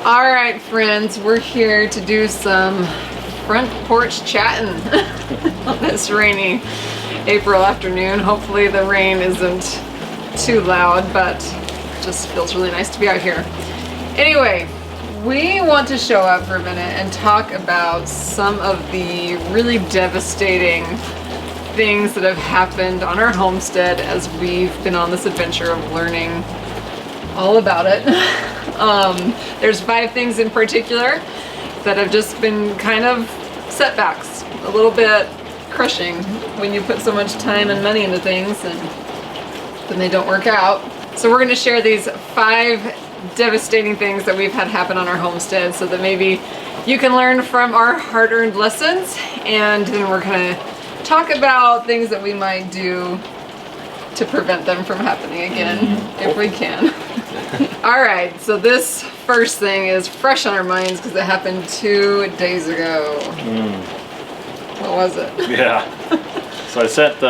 All right, friends, we're here to do some front porch chatting on this rainy April afternoon. Hopefully the rain isn't too loud, but it just feels really nice to be out here. Anyway, we want to show up for a minute and talk about some of the really devastating things that have happened on our homestead as we've been on this adventure of learning all about it. There's 5 things in particular that have just been kind of setbacks, a little bit crushing when you put so much time and money into things and then they don't work out. So we're going to share these 5 devastating things that we've had happen on our homestead so that maybe you can learn from our hard-earned lessons, and then we're going to talk about things that we might do to prevent them from happening again if we can. All right, so this first thing is fresh on our minds because it happened 2 days ago. What was it? Yeah. So I sent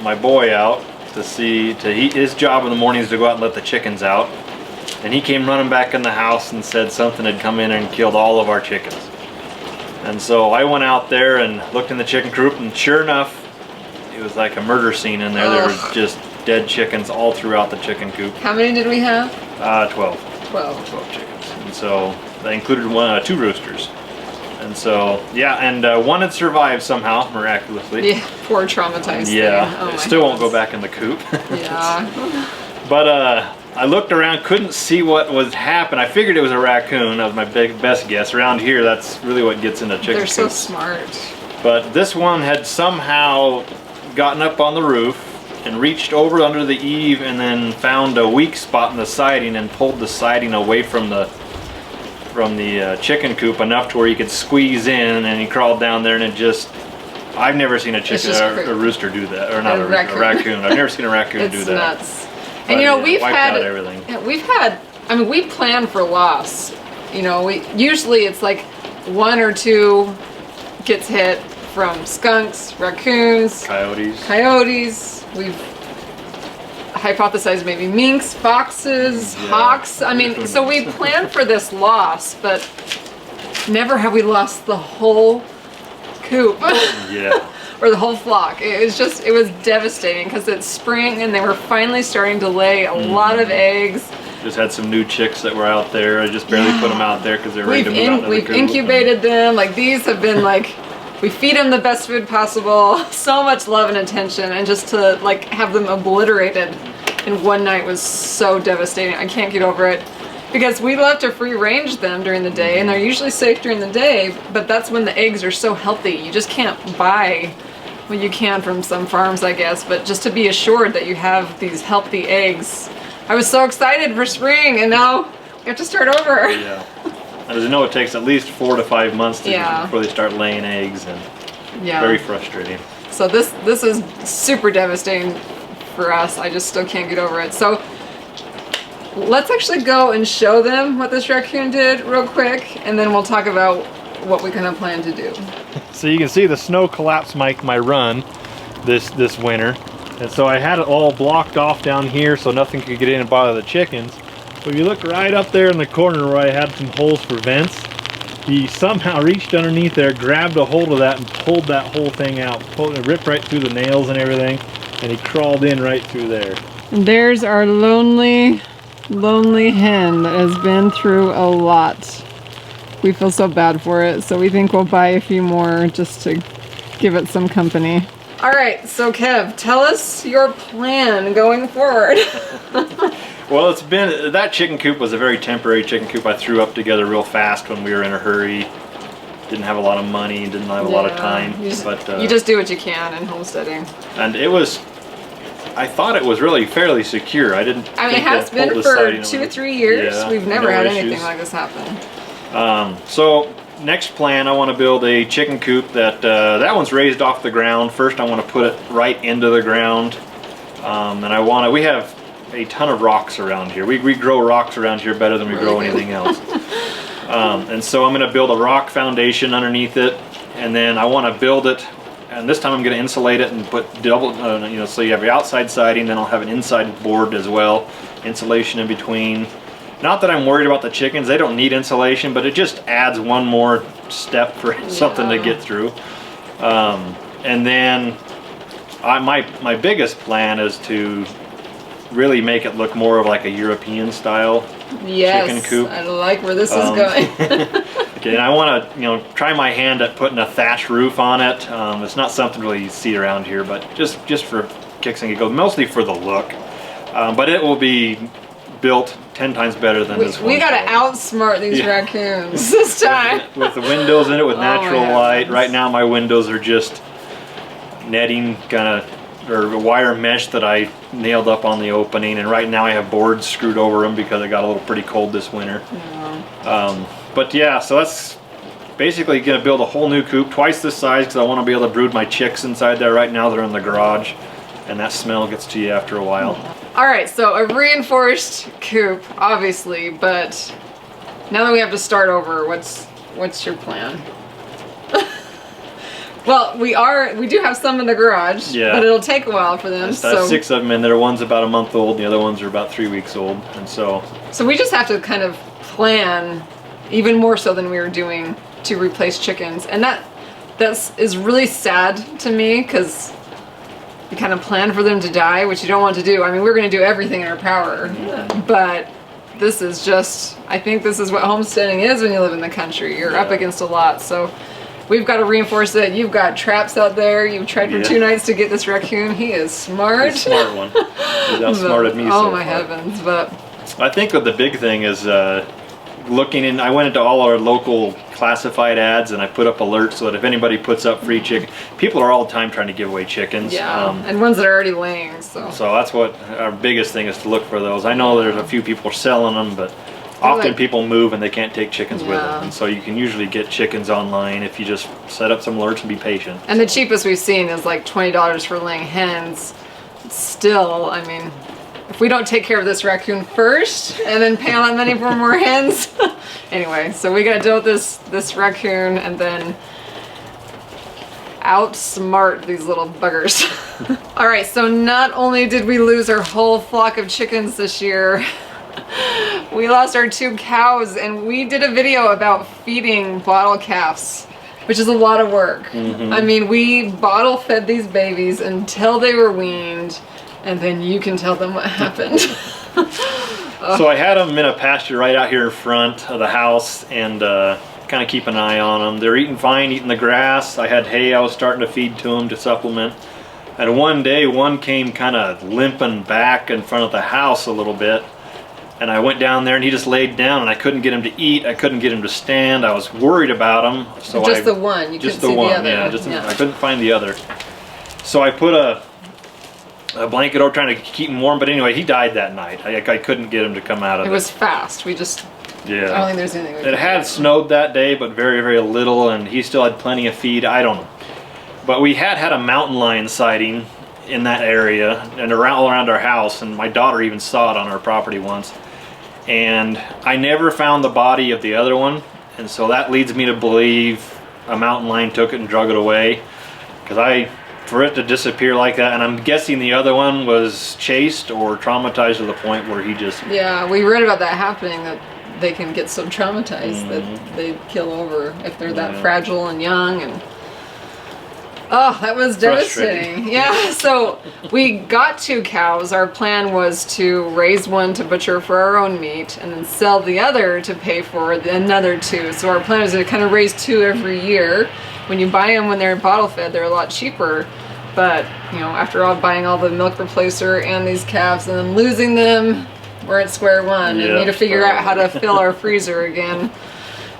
my boy out his job in the morning is to go out and let the chickens out. And he came running back in the house and said something had come in and killed all of our chickens. And so I went out there and looked in the chicken coop, and sure enough, it was like a murder scene in there. There was just dead chickens all throughout the chicken coop. How many did we have? 12. 12 chickens. And so that included 2 roosters. And so, yeah, and one had survived somehow, miraculously. Yeah, poor traumatized thing. Yeah, it still won't go back in the coop. Yeah. But I looked around, couldn't see what was happening. I figured it was a raccoon. That was my best guess. Around here, that's really what gets into chicken coops. They're so smart. But this one had somehow gotten up on the roof and reached over under the eave and then found a weak spot in the siding and pulled the siding away from the chicken coop enough to where he could squeeze in, and he crawled down there, and it just, I've never seen a rooster do that, or not a raccoon. I've never seen a raccoon do that. It's nuts. And you know, we've had, I mean, we plan for loss. You know, usually it's like 1 or 2 gets hit from skunks, raccoons, coyotes. We've hypothesized maybe minks, foxes, hawks. I mean, so we plan for this loss, but never have we lost the whole coop. Yeah. Or the whole flock. It was devastating because it's spring and they were finally starting to lay a lot of eggs. Just had some new chicks that were out there. I just barely put them out there because they're ready to move out of the coop. We've incubated them. Like, these have been like, we feed them the best food possible. So much love and attention, and just to like have them obliterated in one night was so devastating. I can't get over it. Because we love to free range them during the day, and they're usually safe during the day, but that's when the eggs are so healthy. You just can't buy, well, you can from some farms, I guess, but just to be assured that you have these healthy eggs. I was so excited for spring, and now we have to start over. Yeah. As you know, it takes at least 4 to 5 months before they start laying eggs, and very frustrating. So this is super devastating for us. I just still can't get over it. So let's actually go and show them what this raccoon did real quick, and then we'll talk about what we kind of plan to do. So you can see the snow collapsed my run this winter, and so I had it all blocked off down here so nothing could get in and bother the chickens. So if you look right up there in the corner where I had some holes for vents, he somehow reached underneath there, grabbed a hold of that, and pulled that whole thing out. It ripped right through the nails and everything, and he crawled in right through there. And there's our lonely hen that has been through a lot. We feel so bad for it, so we think we'll buy a few more just to give it some company. All right, so Kev, tell us your plan going forward. Well, that chicken coop was a very temporary chicken coop I threw up together real fast when we were in a hurry. Didn't have a lot of money, didn't have a lot of time. You just do what you can in homesteading. And I thought it was really fairly secure. I mean, it has been for 2 or 3 years. Yeah, we've never had anything like this happen. So next plan, I want to build a chicken coop that one's raised off the ground. First, I want to put it right into the ground, and we have a ton of rocks around here. We grow rocks around here better than we grow anything else. And so I'm going to build a rock foundation underneath it, and then I want to build it, and this time I'm going to insulate it and put double, so you have your outside siding, then I'll have an inside board as well, insulation in between. Not that I'm worried about the chickens, they don't need insulation, but it just adds one more step for something to get through. And then my biggest plan is to really make it look more of like a European style chicken coop. I like where this is going. Okay, and I want to, try my hand at putting a thatch roof on it. It's not something really you see around here, but just for kicks and giggles, mostly for the look. But it will be built 10 times better than this one. We got to outsmart these raccoons this time. With the windows in it with natural light. Right now my windows are just netting or wire mesh that I nailed up on the opening, and right now I have boards screwed over them because it got a little pretty cold this winter. But yeah, so that's basically going to build a whole new coop, twice this size, because I want to be able to brood my chicks inside there. Right now they're in the garage, and that smell gets to you after a while. All right, so a reinforced coop, obviously, but now that we have to start over, what's your plan? Well, we do have some in the garage, but it'll take a while for them. I have 6 of them in there. One's about a month old, the other ones are about 3 weeks old, and so we just have to kind of plan even more so than we were doing to replace chickens, and that is really sad to me because you kind of plan for them to die, which you don't want to do. I mean, we're going to do everything in our power, but this is just, I think this is what homesteading is when you live in the country. You're up against a lot, so we've got to reinforce it. You've got traps out there. You've tried for 2 nights to get this raccoon. He is smart. He's a smart one. He's outsmarted me so far. Oh my heavens, but I think that the big thing is looking in. I went into all our local classified ads and I put up alerts so that if anybody puts up free chicken, people are all the time trying to give away chickens. And ones that are already laying. So that's what our biggest thing is, to look for those. I know there's a few people selling them, but often people move and they can't take chickens with them, and so you can usually get chickens online if you just set up some alerts and be patient. And the cheapest we've seen is like $20 for laying hens. Still, I mean, if we don't take care of this raccoon first and then pay all that money for more hens. Anyway, so we gotta deal with this raccoon and then outsmart these little buggers. All right, so not only did we lose our whole flock of chickens this year, we lost our 2 cows, and we did a video about feeding bottle calves, which is a lot of work. I mean, we bottle fed these babies until they were weaned, and then you can tell them what happened. So I had them in a pasture right out here in front of the house, and kind of keep an eye on them. They're eating fine, eating the grass. I had hay I was starting to feed to them to supplement. And one day, one came kind of limping back in front of the house a little bit. And I went down there and he just laid down, and I couldn't get him to eat. I couldn't get him to stand. I was worried about him. So just the one. You couldn't see the other. I couldn't find the other. So I put a blanket over trying to keep him warm. But anyway, he died that night. I couldn't get him to come out of it. It was fast. We just... I don't think there's anything we could do. It had snowed that day, but very, very little. And he still had plenty of feed. I don't know. But we had a mountain lion sighting in that area and all around our house. And my daughter even saw it on our property once. And I never found the body of the other one, and so that leads me to believe a mountain lion took it and drug it away, because for it to disappear like that, and I'm guessing the other one was chased or traumatized to the point where he just... Yeah, we read about that happening, that they can get so traumatized that they kill over if they're that fragile and young. And oh, that was devastating. Yeah, so we got 2 cows. Our plan was to raise one to butcher for our own meat and then sell the other to pay for another 2. So our plan was to kind of raise 2 every year. When you buy them when they're bottle fed, they're a lot cheaper. But, after all, buying all the milk replacer and these calves and then losing them, we're at square one and need to figure out how to fill our freezer again.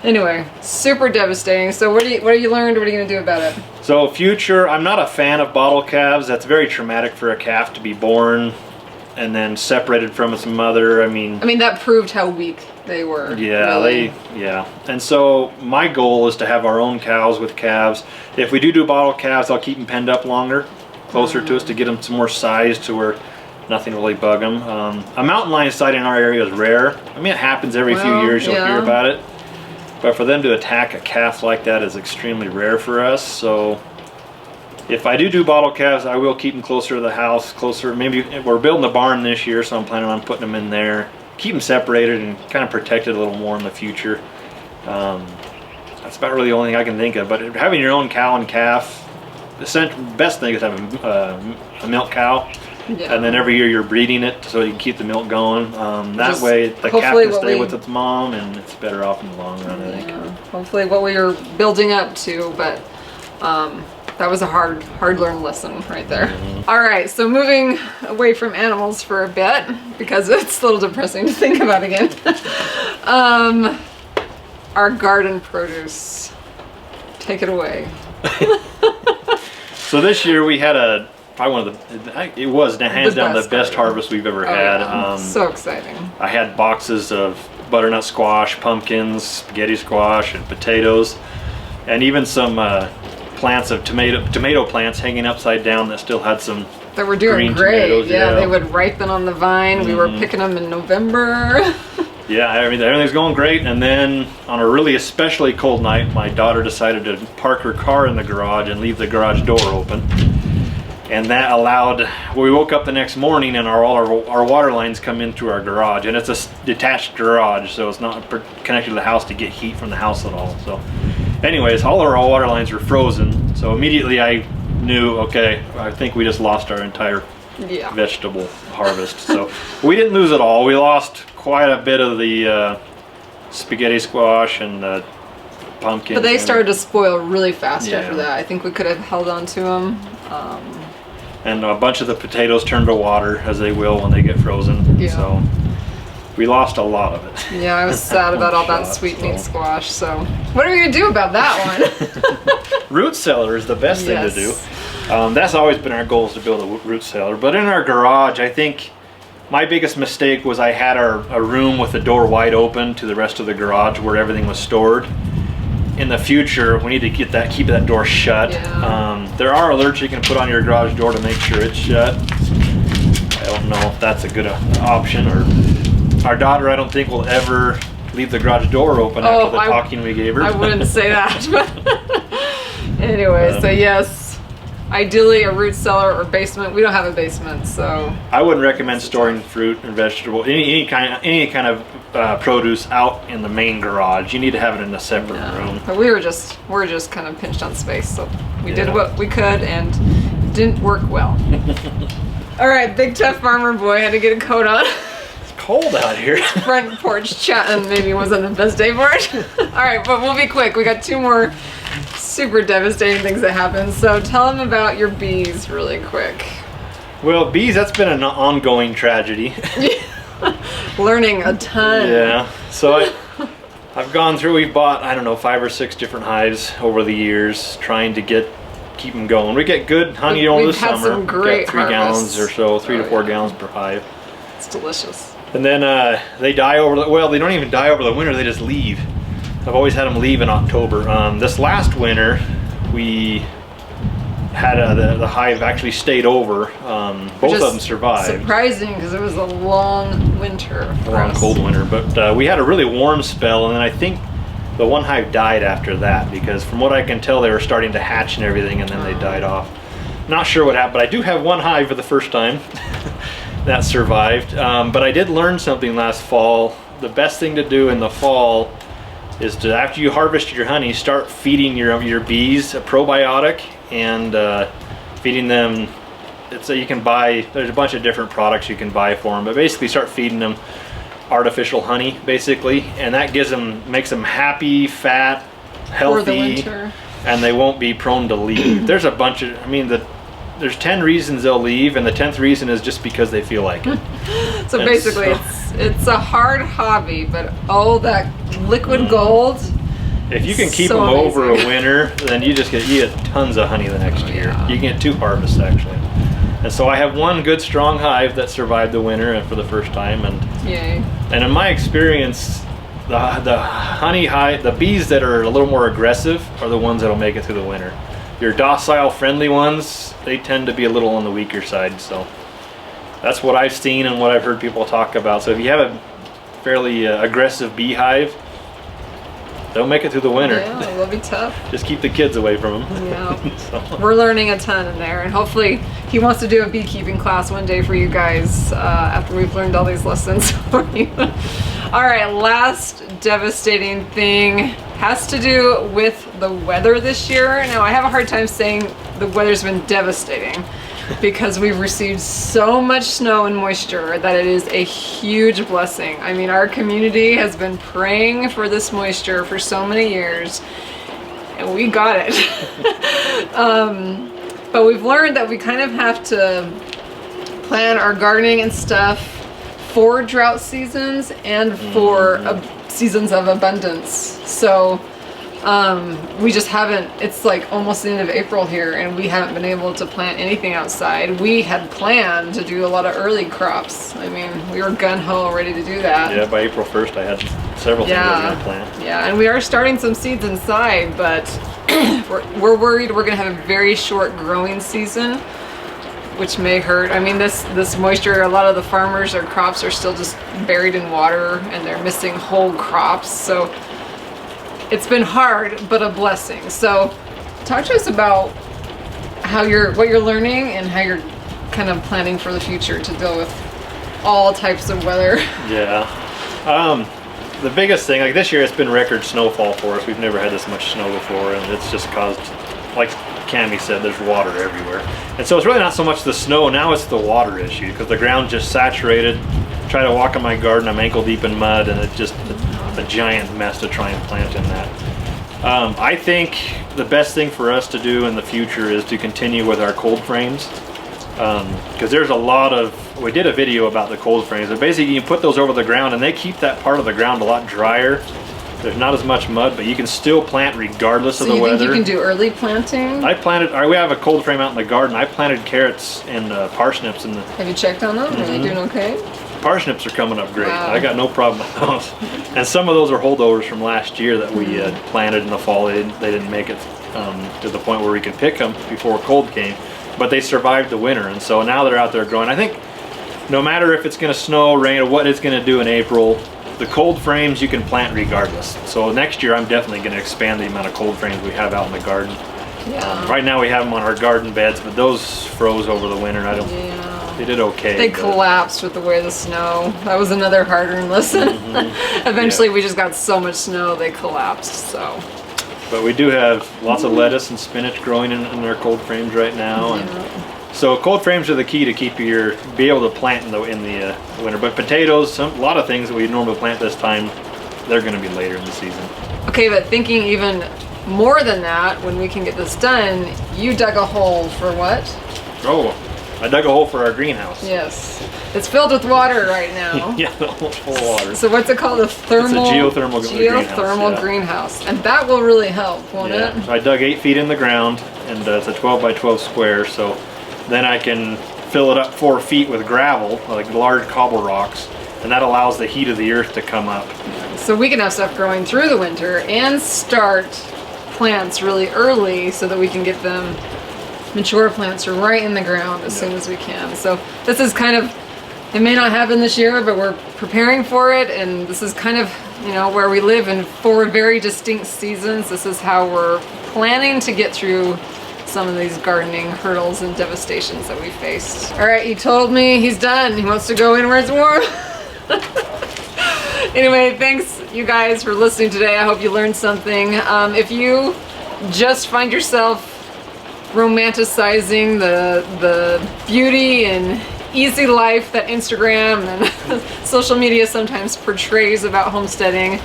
Anyway, super devastating. So what have you learned? What are you going to do about it? So future, I'm not a fan of bottle calves. That's very traumatic for a calf to be born and then separated from its mother. I mean, that proved how weak they were. Yeah, really. And so my goal is to have our own cows with calves. If we do bottle calves, I'll keep them penned up longer, closer to us, to get them some more size to where nothing really bug them. A mountain lion sighting in our area is rare. I mean, it happens every few years. You'll hear about it. But for them to attack a calf like that is extremely rare for us. So if I do bottle calves, I will keep them closer to the house, closer. Maybe we're building a barn this year, so I'm planning on putting them in there. keep them separated and kind of protected a little more in the future. That's about really the only thing I can think of. But having your own cow and calf, the best thing is having a milk cow. Yeah. And then every year you're breeding it so you can keep the milk going. That way the calf can stay with its mom, and it's better off in the long run, I think. Hopefully what we were building up to, but that was a hard learned lesson right there. All right, so moving away from animals for a bit, because it's a little depressing to think about again. Our garden produce. Take it away. So this year we had probably one of the, it was hands down the best harvest we've ever had. Yeah. So exciting. I had boxes of butternut squash, pumpkins, spaghetti squash, and potatoes, and even some plants of tomato plants hanging upside down that still had some that were doing great. Tomatoes, yeah, they would ripen on the vine. We were picking them in November. Yeah, I mean, everything's going great, and then on a really especially cold night, my daughter decided to park her car in the garage and leave the garage door open. And that allowed, we woke up the next morning and all our water lines come in through our garage, and it's a detached garage, so it's not connected to the house to get heat from the house at all. So anyways, all of our water lines were frozen, so immediately I knew, okay, I think we just lost our entire vegetable harvest. So we didn't lose it all. We lost quite a bit of the spaghetti squash and the pumpkin. But they started to spoil really fast after that. I think we could have held on to them. And a bunch of the potatoes turned to water, as they will when they get frozen. Yeah. So we lost a lot of it. Yeah, I was sad about all that sweet meat squash. So what are we going to do about that one? Root cellar is the best thing to do. That's always been our goal, is to build a root cellar. But in our garage, I think my biggest mistake was I had a room with the door wide open to the rest of the garage where everything was stored. In the future, we need to keep that door shut. Yeah. There are alerts you can put on your garage door to make sure it's shut. I don't know if that's a good option. Or our daughter, I don't think, will ever leave the garage door open after the talking we gave her. I wouldn't say that. But anyway, so yes, ideally a root cellar or basement. We don't have a basement, so I wouldn't recommend storing fruit and vegetable, any kind of produce out in the main garage. You need to have it in a separate room. But we're just kind of pinched on space, so we did what we could, and it didn't work well. All right, big tough farmer boy had to get a coat on. It's cold out here. Front porch chatting maybe wasn't the best day for it. All right, but we'll be quick. We got 2 more super devastating things that happened. So tell them about your bees really quick. Well, bees, that's been an ongoing tragedy. Learning a ton. Yeah, so I've gone through, we've bought, I don't know, 5 or 6 different hives over the years, trying to keep them going. We get good honey over the summer. Some great 3 gallons or so, 3 to 4 gallons per hive. It's delicious. And then they die they don't even die over the winter, they just leave. I've always had them leave in October. This last winter, we had the hive actually stayed over. Both of them survived. Surprising, because it was a long winter. A long cold winter, but we had a really warm spell, and then I think the one hive died after that, because from what I can tell, they were starting to hatch and everything, and then they died off. Not sure what happened, but I do have one hive for the first time that survived. But I did learn something last fall. The best thing to do in the fall is to, after you harvest your honey, start feeding your bees a probiotic, and feeding them, you can buy, there's a bunch of different products you can buy for them, but basically start feeding them artificial honey, basically, and that makes them happy, fat, healthy, for the winter, and they won't be prone to leave. There's a bunch of, there's 10 reasons they'll leave, and the 10th reason is just because they feel like it. So basically, it's a hard hobby, but that liquid gold. If you can keep them over a winter, then you get tons of honey the next year. You can get 2 harvests actually. And so I have one good strong hive that survived the winter for the first time, and in my experience, the honey hive, the bees that are a little more aggressive are the ones that'll make it through the winter. Your docile, friendly ones, they tend to be a little on the weaker side. So that's what I've seen and what I've heard people talk about. So if you have a fairly aggressive beehive, they'll make it through the winter. Yeah, they'll be tough. Just keep the kids away from them. Yeah. So. We're learning a ton in there, and hopefully he wants to do a beekeeping class one day for you guys after we've learned all these lessons for you. All right, last devastating thing has to do with the weather this year. Now, I have a hard time saying the weather's been devastating because we've received so much snow and moisture that it is a huge blessing. I mean, our community has been praying for this moisture for so many years, and we got it. But we've learned that we kind of have to plan our gardening and stuff for drought seasons and for seasons of abundance. So we just haven't, it's like almost the end of April here, and we haven't been able to plant anything outside. We had planned to do a lot of early crops. I mean, we were gung-ho ready to do that. Yeah, by April 1st I had several things I was going to plant. Yeah, and we are starting some seeds inside, but we're worried we're going to have a very short growing season, which may hurt. I mean, this moisture, a lot of the farmers, their crops are still just buried in water and they're missing whole crops. So it's been hard, but a blessing. So talk to us about what you're learning and how you're kind of planning for the future to deal with all types of weather. Yeah. The biggest thing, like this year, it's been record snowfall for us. We've never had this much snow before, and it's just caused, like Cammie said, there's water everywhere. And so it's really not so much the snow, now it's the water issue, because the ground just saturated. Try to walk in my garden, I'm ankle deep in mud, and it's just a giant mess to try and plant in that. I think the best thing for us to do in the future is to continue with our cold frames, because there's a lot of, we did a video about the cold frames, but basically you put those over the ground and they keep that part of the ground a lot drier. There's not as much mud, but you can still plant regardless of the weather. So you think you can do early planting? We have a cold frame out in the garden. I planted carrots and parsnips in the... Have you checked on them? Are they doing okay? Parsnips are coming up great. Wow. I got no problem with those. And some of those are holdovers from last year that we planted in the fall. They didn't make it to the point where we could pick them before cold came, but they survived the winter, and so now they're out there growing. I think no matter if it's going to snow, rain, or what it's going to do in April, the cold frames you can plant regardless. So next year I'm definitely going to expand the amount of cold frames we have out in the garden. Yeah. Right now we have them on our garden beds, but those froze over the winter, and I don't... Yeah. They did okay. They collapsed with the way of the snow. That was another hard-earned lesson. Eventually we just got so much snow they collapsed, so. But we do have lots of lettuce and spinach growing in our cold frames right now. And so cold frames are the key to be able to plant in the winter. But potatoes, a lot of things that we normally plant this time, they're going to be later in the season. Okay, but thinking even more than that, when we can get this done, you dug a hole for what? Oh, I dug a hole for our greenhouse. Yes. It's filled with water right now. Yeah, full of water. So what's it called? It's a geothermal greenhouse. And that will really help, won't it? So I dug 8 feet in the ground, and it's a 12 by 12 square, so then I can fill it up 4 feet with gravel, like large cobble rocks, and that allows the heat of the earth to come up. So we can have stuff growing through the winter and start plants really early so that we can get them, mature plants, right in the ground as soon as we can. So this is kind of, it may not happen this year, but we're preparing for it, and this is kind of, where we live in 4 very distinct seasons. This is how we're planning to get through some of these gardening hurdles and devastations that we faced. All right, he told me he's done. He wants to go in where it's warm. Anyway, thanks you guys for listening today. I hope you learned something. If you just find yourself romanticizing the beauty and easy life that Instagram and social media sometimes portrays about homesteading,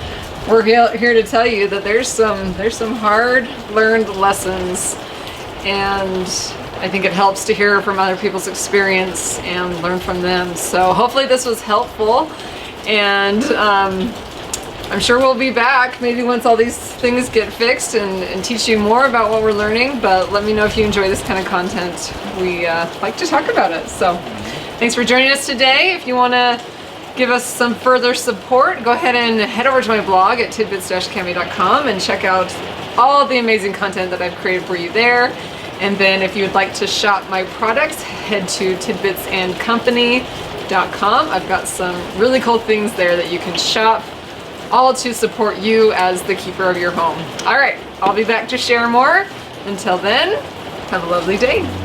we're here to tell you that there's some hard learned lessons, and I think it helps to hear from other people's experience and learn from them. So hopefully this was helpful, and I'm sure we'll be back maybe once all these things get fixed and teach you more about what we're learning. But let me know if you enjoy this kind of content. We like to talk about it. So thanks for joining us today. If you want to give us some further support, go ahead and head over to my blog at tidbits-cammie.com and check out all the amazing content that I've created for you there. And then if you would like to shop my products, head to tidbitsandcompany.com. I've got some really cool things there that you can shop all to support you as the keeper of your home. All right, I'll be back to share more. Until then, have a lovely day.